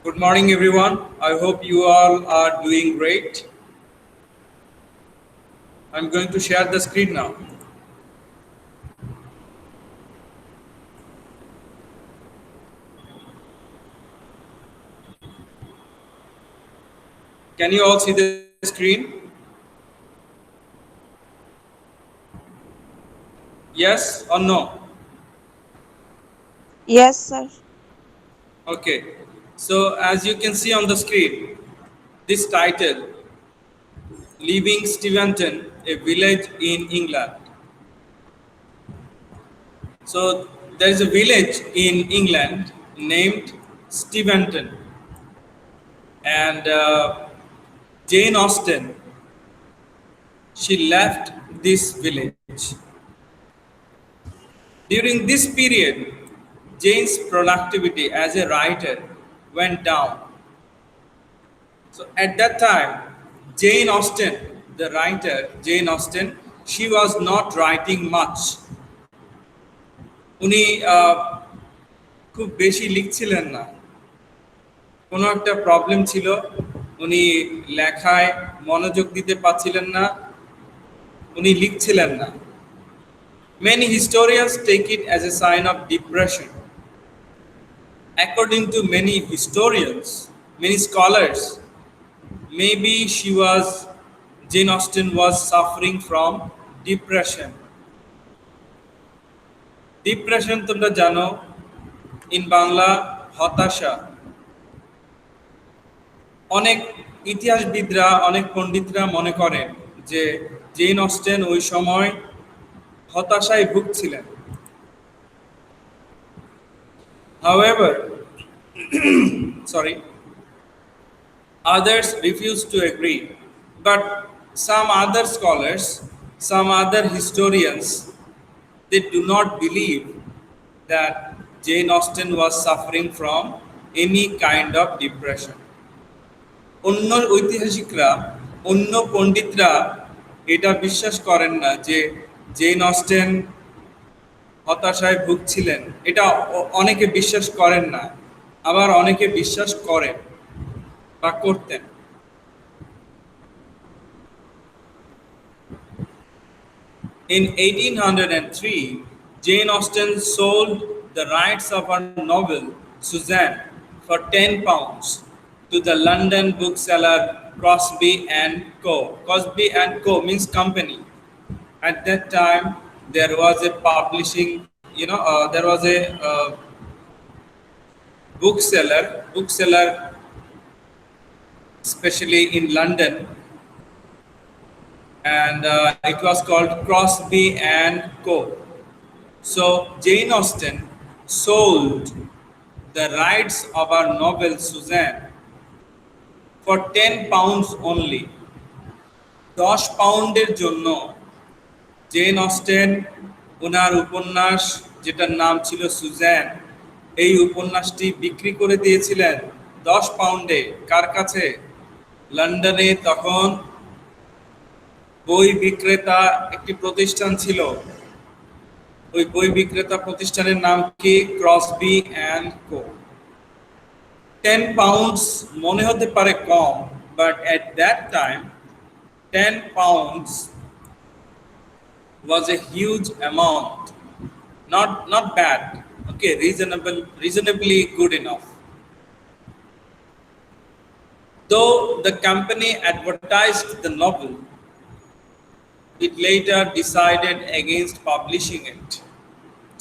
Good morning, everyone. I hope you all are doing great. I'm going to share the screen now. Can you all see the screen? Yes or no? Yes, sir. Okay. So, as you can see on the screen, this title, Leaving Steventon, a village in England. So, there is a village in England named Steventon, and Jane Austen, she left this village. During this period, Jane's productivity as a writer went down. So at that time, Jane Austen, the writer Jane Austen, she was not writing much. উনি খুব বেশি লিখছিলেন না, কোনো একটা problem ছিল, উনি লেখায় মনোযোগ দিতে পারছিলেন না, উনি লিখছিলেন না. Many historians take it as a sign of depression. According to many historians, many scholars, maybe Jane Austen was suffering from depression. Depression তোমরা জানো, in বাংলা হতাশা. অনেক ইতিহাসবিদরা, অনেক পণ্ডিতরা মনে করেন যে জেন অস্টেন ওই সময় হতাশায় ভুগছিলেন. However, sorry, others refuse to agree. But some other scholars, some other historians, they do not believe that Jane Austen was suffering from any kind of depression. অন্য ঐতিহাসিকরা, অন্য পণ্ডিতরা এটা বিশ্বাস করেন না যে জেন অস্টেন হতাশায় ভুগছিলেন. এটা অনেকে বিশ্বাস করেন না, আবার অনেকে বিশ্বাস করেন বা করতেন. In 1803, Jane Austen sold the rights of her novel Suzanne for £10 to the London bookseller Crosby and Co. Crosby and Co means company. At that time, there was a publishing, there was a bookseller, especially in London, and it was called Crosby and Co. So Jane Austen sold the rights of her novel Suzanne for £10 only. 10 পাউন্ডের জন্য gen Austen ওনার উপন্যাস, যেটার নাম ছিল Susan, এই উপন্যাসটি বিক্রি করে দিয়েছিলেন 10 পাউন্ডে. কার কাছে? লন্ডনে তখন বই বিক্রেতা একটি প্রতিষ্ঠান ছিল. ওই বই বিক্রেতা প্রতিষ্ঠানের নাম কি? ক্রসবি অ্যান্ড কো. 10 পাউন্ডস মনে হতে পারে কম, but at that time 10 pounds was a huge amount. Not bad. Okay, reasonably good enough. Though the company advertised the novel, it later decided against publishing it.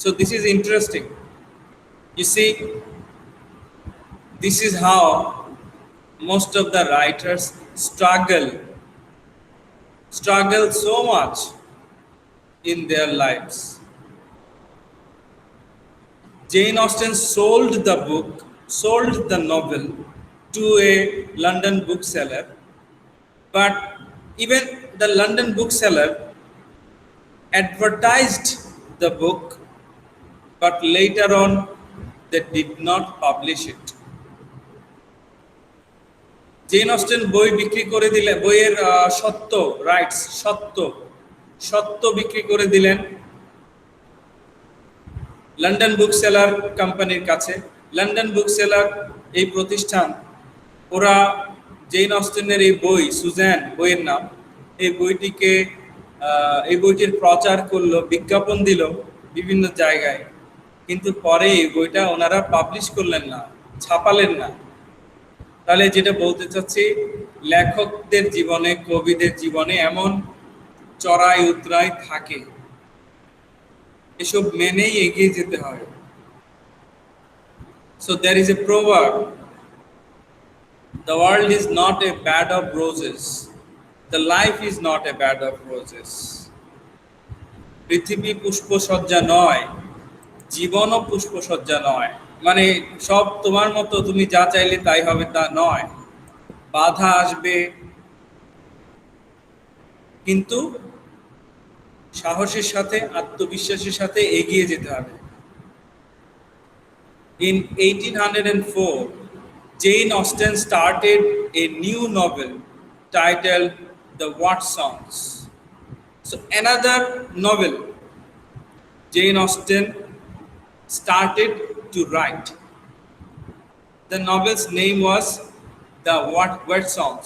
So this is interesting. You see, this is how most of the writers struggle so much in their lives. Jane Austen sold the novel to a London bookseller, but even the London bookseller advertised the book, but later on they did not publish it. Jane Austen বই বিক্রি করে দিলেন, বইয়ের সত্ত্ব বিক্রি করে দিলেন London bookseller কোম্পানির কাছে. লন্ডন বুকসেলার এই প্রতিষ্ঠান, ওরা জেন অস্টেনের এই বই সুজ্যান বইয়ের নাম, এই বইটিকে এই বইটির প্রচার করলো, বিজ্ঞাপন দিল বিভিন্ন জায়গায়, কিন্তু পরে এই বইটা ওনারা পাবলিশ করলেন না, ছাপালেন না। তাহলে যেটা বলতে চাচ্ছি, লেখকদের জীবনে, কবিদের জীবনে এমন চড়াই উতরাই থাকে, এসব মেনেই এগিয়ে যেতে হয়। So there is a proverb, the world is not a bed of roses, the life is not a bed of roses. পৃথিবী পুষ্পসজ্জা নয়, জীবনও পুষ্পসজ্জা নয়। মানে সব তোমার মতো তুমি যা চাইলে তাই হবে তা নয়, বাধা আসবে, কিন্তু সাহসের সাথে, আত্মবিশ্বাসের সাথে এগিয়ে যেতে হবে। In 1804, Jane Austen started a new novel titled The Watsons. So another novel Jane Austen started to write. The novel's name was The Watsons.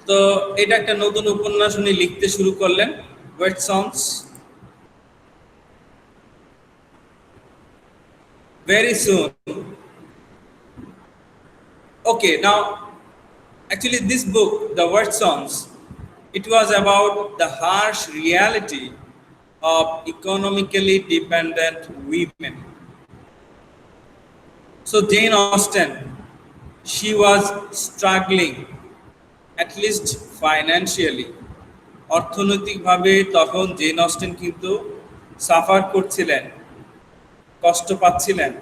তো এটা একটা নতুন উপন্যাস উনি লিখতে শুরু করলেন, ওয়েটসন্স। Very soon. Okay, now actually this book, The Watsons, it was about the harsh reality of economically dependent women. So Jane Austen, she was struggling, at least financially. অর্থনৈতিকভাবে তখন জেন অস্টেন কিন্তু সাফার করছিলেন, কষ্ট পাচ্ছিলেন।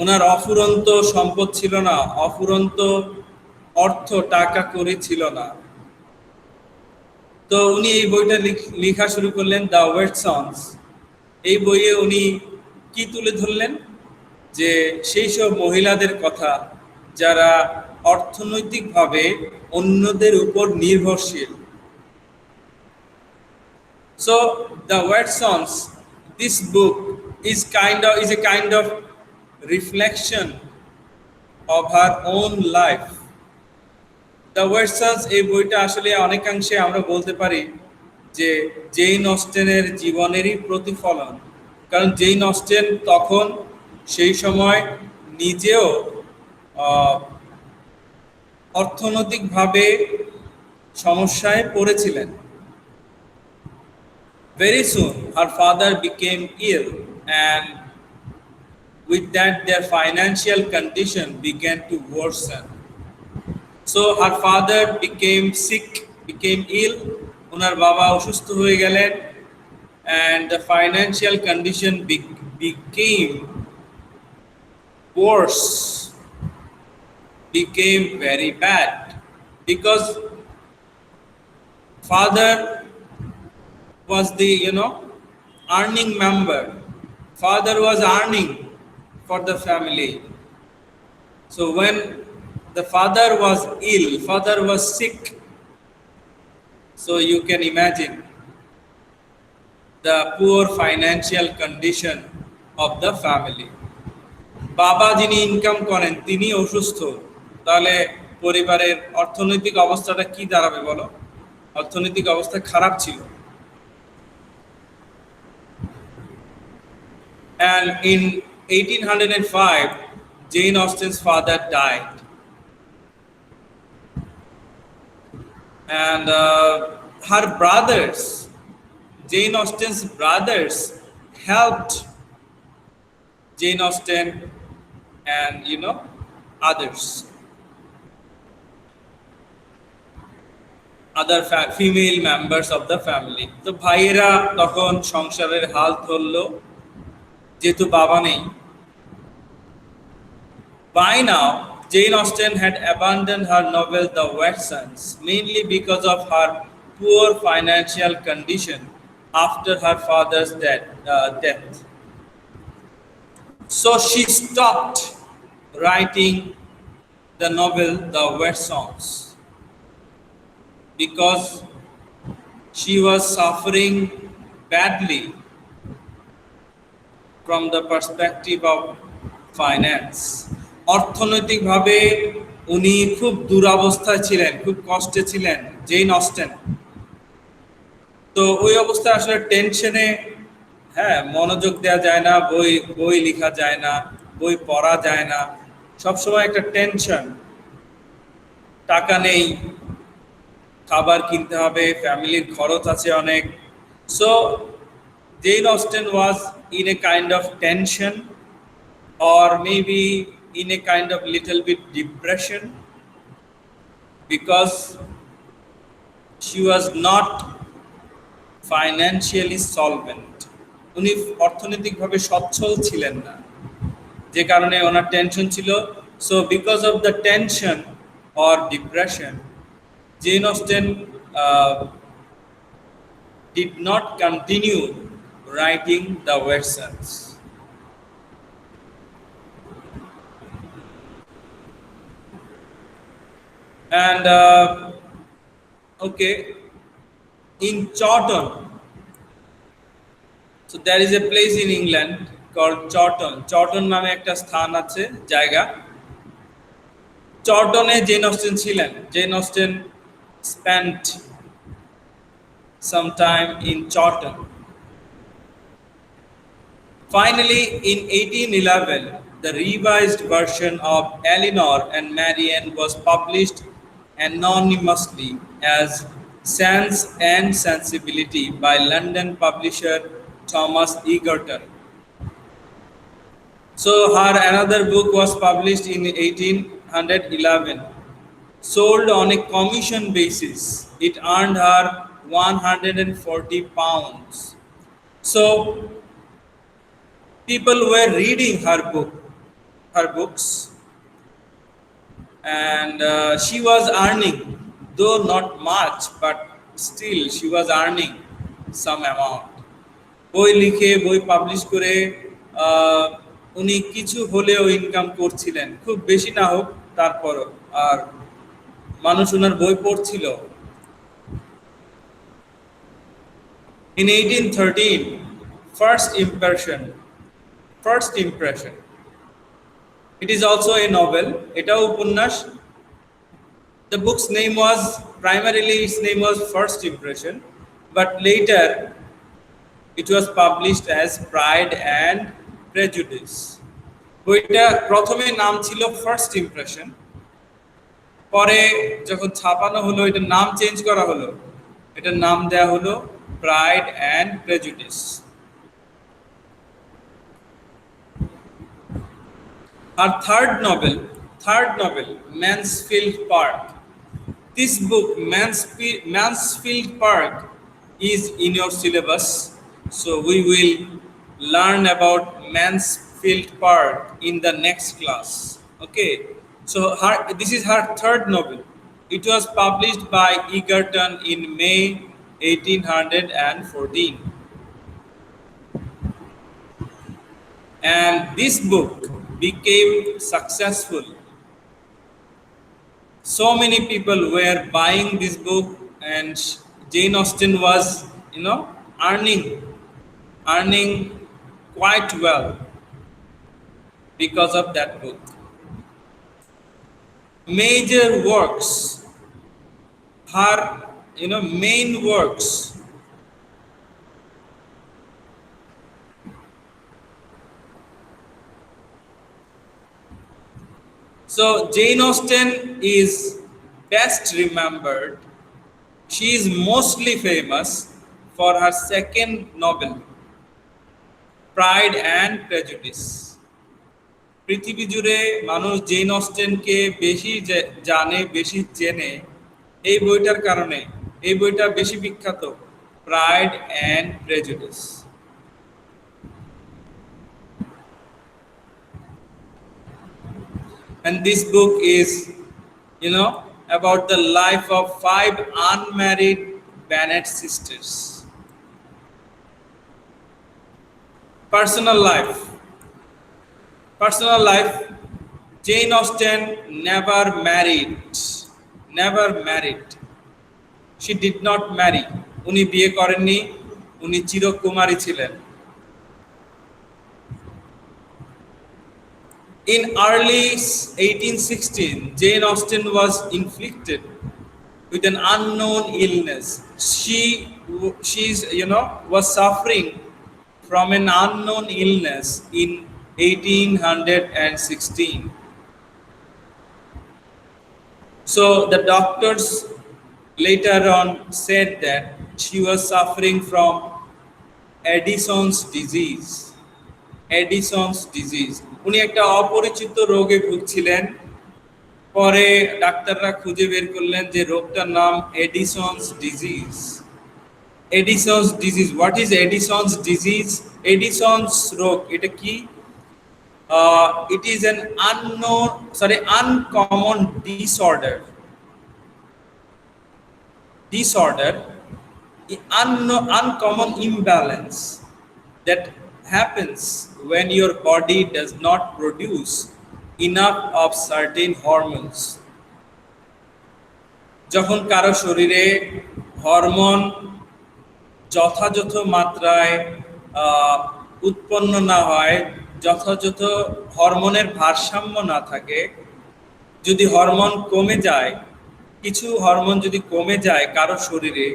ওনার অফুরন্ত সম্পদ ছিল না, অফুরন্ত অর্থ টাকা কড়ি ছিল না। তো উনি এই বইটা লেখা শুরু করলেন, দ্য ওয়েটসন্স। এই বইয়ে উনি কি তুলে ধরলেন, যে সেই সব মহিলাদের কথা যারা অর্থনৈতিকভাবে অন্যদের উপর নির্ভরশীল। So the Watsons, this book is a kind of reflection of her own life. The Watsons এই বইটা আসলে অনেকাংশে আমরা বলতে পারি যে জেন অস্টেনের জীবনেরই প্রতিফলন। কারণ জেন অস্টেন তখন সেই সময় নিজেও অর্থনৈতিকভাবে সমস্যায় পড়েছিলেন। Very soon her father became ill, and with that their financial condition began to worsen. So her father became ill, ওনার বাবা অসুস্থ হয়ে গেলেন, and the financial condition became worse, became very bad, because father was the earning member. Father was earning for the family. So when the father was ill, father was sick, so you can imagine the poor financial condition of the family. বাবা যিনি income করেন তিনি অসুস্থ, তাহলে পরিবারের অর্থনৈতিক অবস্থাটা কি দাঁড়াবে বলো? অর্থনৈতিক অবস্থা খারাপ ছিল। And in 1805, Jane Austen's father died. And her brothers, Jane Austen's brothers, helped Jane Austen and others, other female members of the family. তো ভাইয়েরা তখন সংসারের হাল ধরলো, যেহেতু বাবা নেই। By now, Jane Austen had abandoned her novel The Watsons, mainly because of her poor financial condition after her father's death. So she stopped writing the novel The Watsons because she was suffering badly from the perspective of finance. অর্থনৈতিকভাবে উনি খুব দুরবস্থায় ছিলেন, খুব কষ্টে ছিলেন Jane Austen. তো ওই অবস্থায় আসলে টেনশনে হ্যাঁ মনোযোগ দেওয়া যায় না, বই বই লেখা যায় না, বই পড়া যায় না, সবসময় একটা টেনশন, টাকা নেই, খাবার কিনতে হবে, ফ্যামিলির খরচ আছে অনেক। So Jane Austen was in a kind of tension or maybe in a kind of little bit depression because she was not financially solvent. উনি অর্থনৈতিকভাবে সচ্ছল ছিলেন না, যে কারণে ওনার টেনশন ছিল। So because of the tension or depression, Jane Austen did not continue writing the versions. And okay, in Chawton, so there is a place in England called Chawton. Chawton নামে একটা স্থান আছে, জায়গা। চর্টনে জেন অস্টেন ছিলেন। Jane Austen spent some time in Chawton. Finally, in 1811, the revised version of Elinor and Marianne was published anonymously as Sense and Sensibility by London publisher Thomas Egerton. So her another book was published in 1811, sold on a commission basis. It earned her £140. So people were reading her books, and she was earning, though not much, but still she was earning some amount. বই লিখে বই publish করে উনি কিছু হলেও income করছিলেন, খুব বেশি না হোক তারপরও, আর মানুষ ওনার বই পড়ছিল। In 1813, First Impression. It is also a novel. এটাও উপন্যাস। The book's name was primarily First Impression, but later it was published as Pride and Prejudice. বইটা প্রথমে নাম ছিল First Impression, পরে যখন ছাপানো হলো এটার নাম চেঞ্জ করা হলো, এটার নাম দেয়া হলো Pride and Prejudice. Her third novel, Mansfield Park. This book, Mansfield Park, is in your syllabus, so we will learn about Mansfield Park in the next class. Okay, so this is her third novel. It was published by Egerton in May 1814. And this book became successful. So many people were buying this book, and Jane Austen was, earning quite well because of that book. Major works, her, main works. So Jane Austen is best remembered. She is mostly famous for her second novel, Pride and Prejudice. পৃথিবী জুড়ে মানুষ gen অস্টেনকে বেশি জানে, বেশি চেনে এই বইটার কারণে। এই বইটা বেশি বিখ্যাত, pride and prejudice. And this book is, about the life of 5 unmarried Bennet sisters. Personal life. Jane Austen never married. She did not marry. উনি বিয়ে করেননি, উনি চিরকুমারী ছিলেন। In early 1816, Jane Austen was inflicted with an unknown illness. Was suffering from an unknown illness in 1816. So the doctors later on said that she was suffering from Addison's disease. Addison's disease. উনি একটা অপরিচিত রোগে ভুগছিলেন। পরে ডাক্তাররা খুঁজে বের করলেন যে রোগটার নাম Addison's disease. Addison's disease, what is Addison's disease? Addison's রোগ এটা কি? It is an uncommon disorder, uncommon imbalance that happens when your body does not produce enough of certain hormones. যখন কারো শরীরে হরমোন যথাযথ মাত্রায় উৎপন্ন না হয়, যথাযথ হরমোনের ভারসাম্য না থাকে, যদি হরমোন কমে যায়, কিছু হরমোন যদি কমে যায় কারো শরীরে,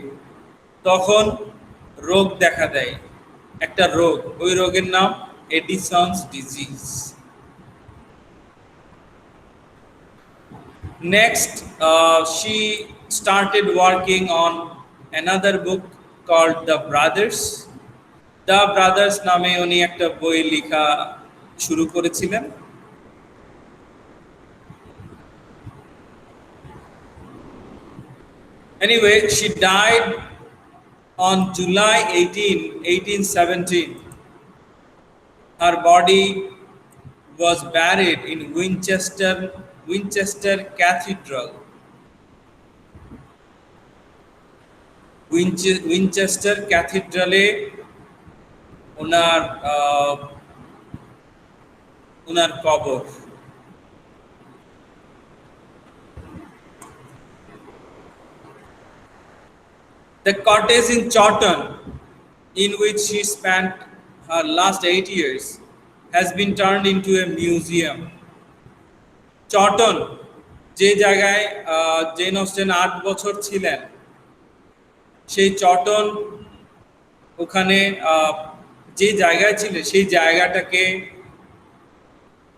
তখন রোগ দেখা দেয়, একটা রোগ। ওই রোগের নাম Addison's disease. Next, she started working on another book called The Brothers. The Brothers নামে উনি একটা বই লেখা শুরু করেছিলেন। Anyway, she died on July 18, 1817. Her body was buried in Winchester Cathedral. Winchester Cathedral ওনার কবর। The cottage in Chawton, in which she spent her last 8 years, has been turned into a museum. Chawton, যে জায়গায় gen Austen 8 বছর ছিলেন, সেই চটন, ওখানে যে জায়গায় ছিলেন সেই জায়গাটাকে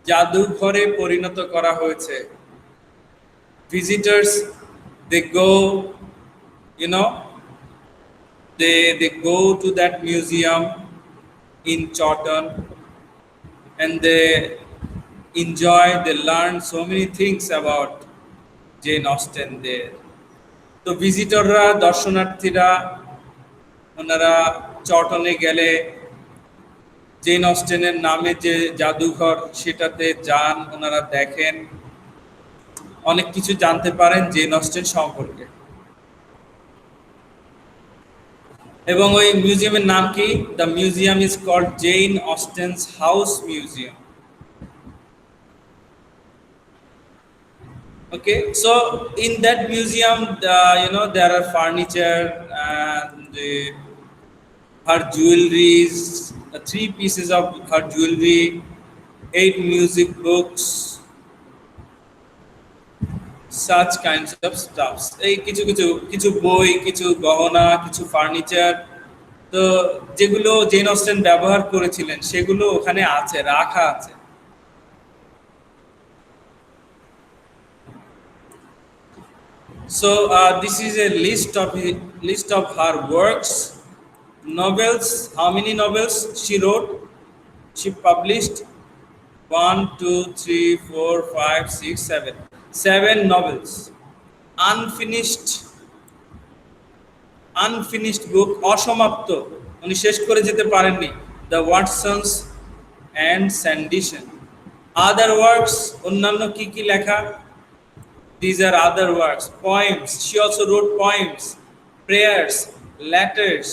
জাদুঘরে পরিণত করা হয়েছে। Visitors, they go, they go to that museum in Chawton and they enjoy, they learn so many things about Jane Austen there. তো ভিজিটররা, দর্শনার্থীরা, ওনারা চটনে গেলে জেন অস্টেনের নামে যে জাদুঘর সেটাতে যান, ওনারা দেখেন, অনেক কিছু জানতে পারেন জেন অস্টেন সম্পর্কে। এবং ওই মিউজিয়ামের নাম কি? The museum is called Jane Austen's house museum. Okay, so in that museum, there are furniture and her jewelries, 3 pieces of her jewelry, 8 music books, such kinds of stuffs. এই কিছু বই, কিছু গহনা, কিছু ফার্নিচার, তো যেগুলো জেন অস্টেন ব্যবহার করেছিলেন সেগুলো ওখানে আছে, রাখা আছে। So this is a list of her works. Novels, how many novels she wrote? She published 1, 2, 3, 4, 5, 6, 7. 7 novels. Unfinished book, অসমাপ্ত, উনি শেষ করে যেতে পারেননি, The Watsons and Sanderson. Other works, অন্যান্য কি লেখা? These are other works. Poems. She also wrote poems, prayers, letters.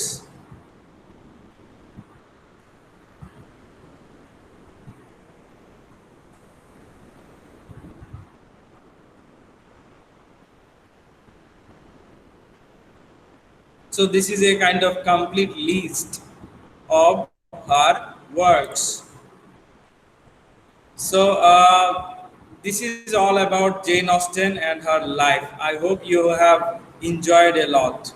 So this is a kind of complete list of her works. So this is all about Jane Austen and her life. I hope you have enjoyed a lot.